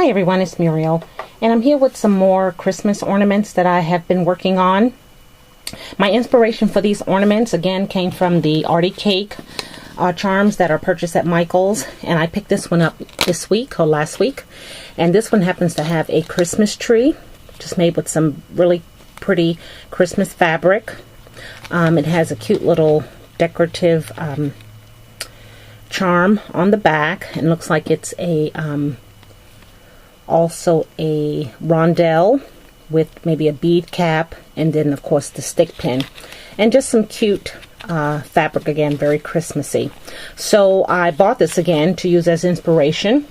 Hi everyone, it's Muriel, and I'm here with some more Christmas ornaments that I have been working on. My inspiration for these ornaments again came from the Artie Cake charms that are purchased at Michael's, and I picked this one up this week or last week, and this one happens to have a Christmas tree just made with some really pretty Christmas fabric. It has a cute little decorative charm on the back, and looks like it's a also a rondelle with maybe a bead cap, and then of course the stick pin, and just some cute fabric, again very Christmassy. So I bought this again to use as inspiration,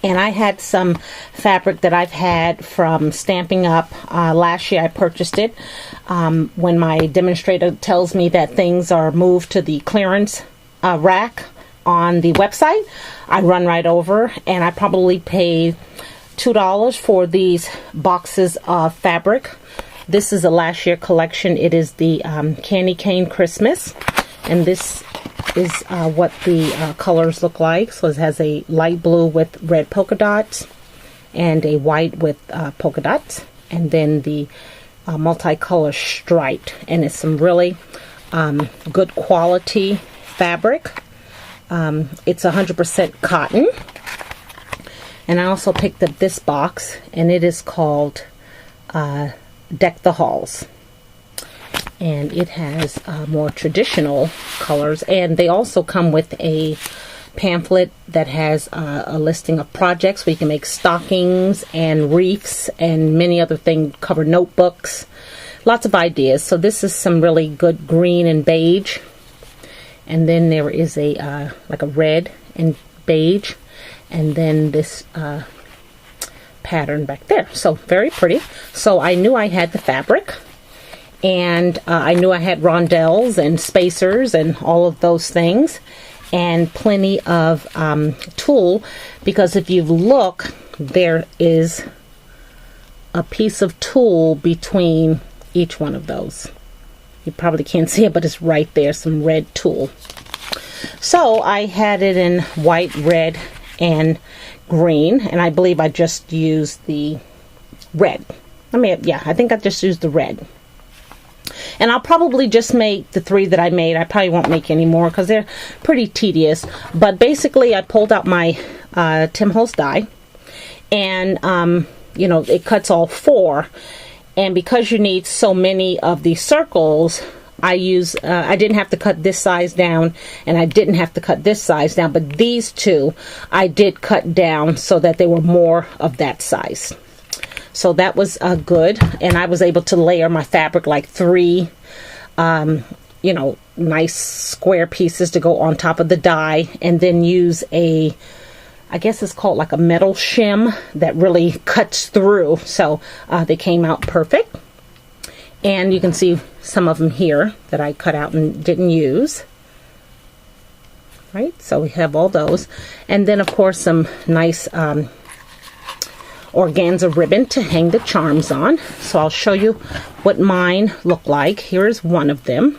and I had some fabric that I've had from Stamping Up. Last year I purchased it. When my demonstrator tells me that things are moved to the clearance rack on the website, I run right over, and I probably paid $2 for these boxes of fabric. This is a last year collection. It is the Candy Cane Christmas, and this is what the colors look like. So it has a light blue with red polka dots and a white with polka dots, and then the multicolor striped, and it's some really good quality fabric. It's 100% cotton. And I also picked up this box, and it is called Deck the Halls. And it has more traditional colors, and they also come with a pamphlet that has a listing of projects where you can make stockings and wreaths and many other things, cover notebooks, lots of ideas. So this is some really good green and beige. And then there is a like a red and beige, and then this pattern back there. So very pretty. So I knew I had the fabric, and I knew I had rondelles and spacers and all of those things, and plenty of tulle, because if you look, there is a piece of tulle between each one of those. You probably can't see it, but it's right there, some red tulle. So I had it in white, red, and green, and I believe I just used the red. I think I just used the red. And I'll probably just make the 3 that I made. I probably won't make any more because they're pretty tedious. But basically, I pulled out my Tim Holtz die, and you know, it cuts all 4. And because you need so many of these circles, I didn't have to cut this size down, and I didn't have to cut this size down, but these 2 I did cut down so that they were more of that size. So that was good, and I was able to layer my fabric like 3 you know, nice square pieces to go on top of the die, and then use a, I guess it's called like a metal shim that really cuts through. So they came out perfect. And you can see some of them here that I cut out and didn't use. Right, so we have all those. And then of course some nice organza ribbon to hang the charms on. So I'll show you what mine look like. Here's one of them.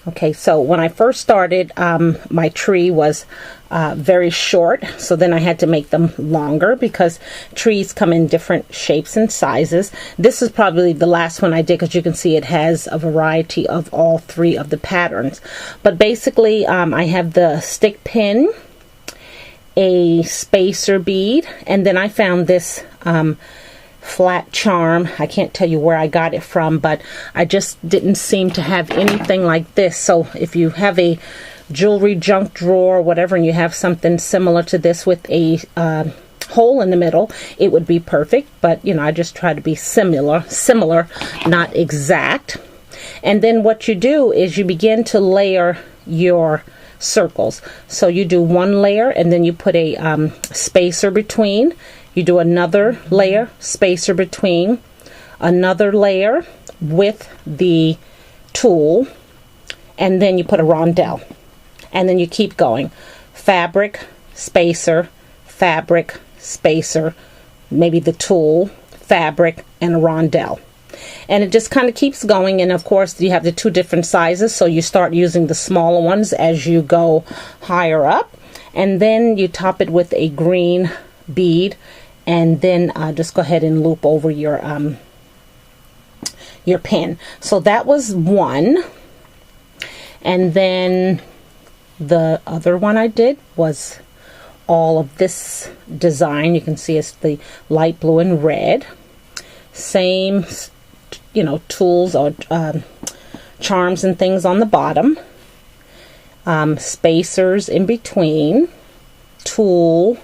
Okay, so when I first started, my tree was very short, so then I had to make them longer because trees come in different shapes and sizes. This is probably the last one I did, because you can see it has a variety of all 3 of the patterns. But basically, I have the stick pin, a spacer bead, and then I found this flat charm. I can't tell you where I got it from, but I just didn't seem to have anything like this. So if you have a jewelry junk drawer or whatever, and you have something similar to this with a hole in the middle, it would be perfect. But you know, I just try to be similar, not exact. And then what you do is you begin to layer your circles. So you do 1 layer, and then you put a spacer between. You do another layer, spacer between, another layer with the tulle, and then you put a rondelle. And then you keep going. Fabric, spacer, maybe the tulle, fabric, and a rondelle. And it just kind of keeps going. And of course, you have the 2 different sizes, so you start using the smaller ones as you go higher up. and then you top it with a green bead, and then just go ahead and loop over your pin. So that was one. And then the other one I did was all of this design. You can see it's the light blue and red. Same, you know, tools or charms and things on the bottom. Spacers in between. Tulle,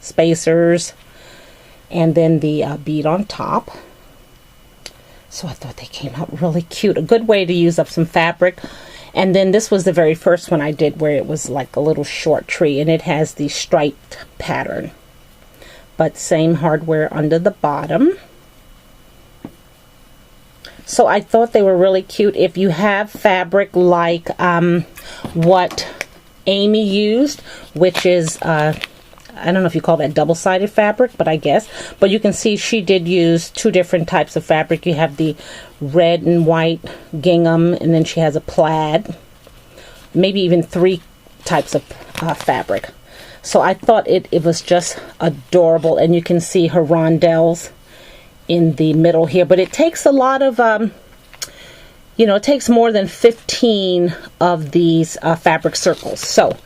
spacers, and then the bead on top. So I thought they came out really cute. A good way to use up some fabric. And then this was the very first one I did, where it was like a little short tree, and it has the striped pattern, but same hardware under the bottom. So I thought they were really cute. If you have fabric like what Amy used, which is I don't know if you call that double-sided fabric, but I guess. But you can see she did use two different types of fabric. You have the red and white gingham, and then she has a plaid. Maybe even three types of fabric. So I thought it was just adorable. And you can see her rondelles in the middle here. But it takes a lot of, you know, it takes more than 15 of these fabric circles. So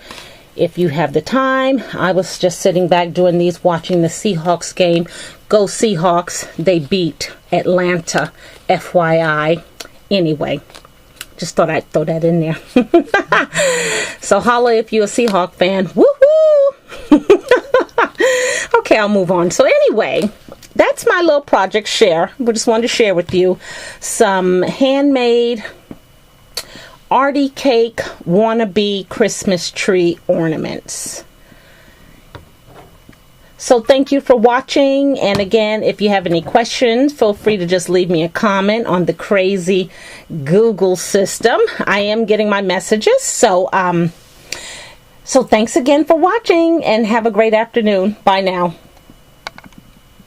if you have the time, I was just sitting back doing these, watching the Seahawks game. Go Seahawks. They beat Atlanta, FYI. Anyway, just thought I'd throw that in there. So holla if you're a Seahawk fan. Woohoo! Okay, I'll move on. So anyway, that's my little project share. We just wanted to share with you some handmade Artie Cake wannabe Christmas tree ornaments. So thank you for watching, and again, if you have any questions, feel free to just leave me a comment on the crazy Google system. I am getting my messages, so thanks again for watching, and have a great afternoon. Bye now.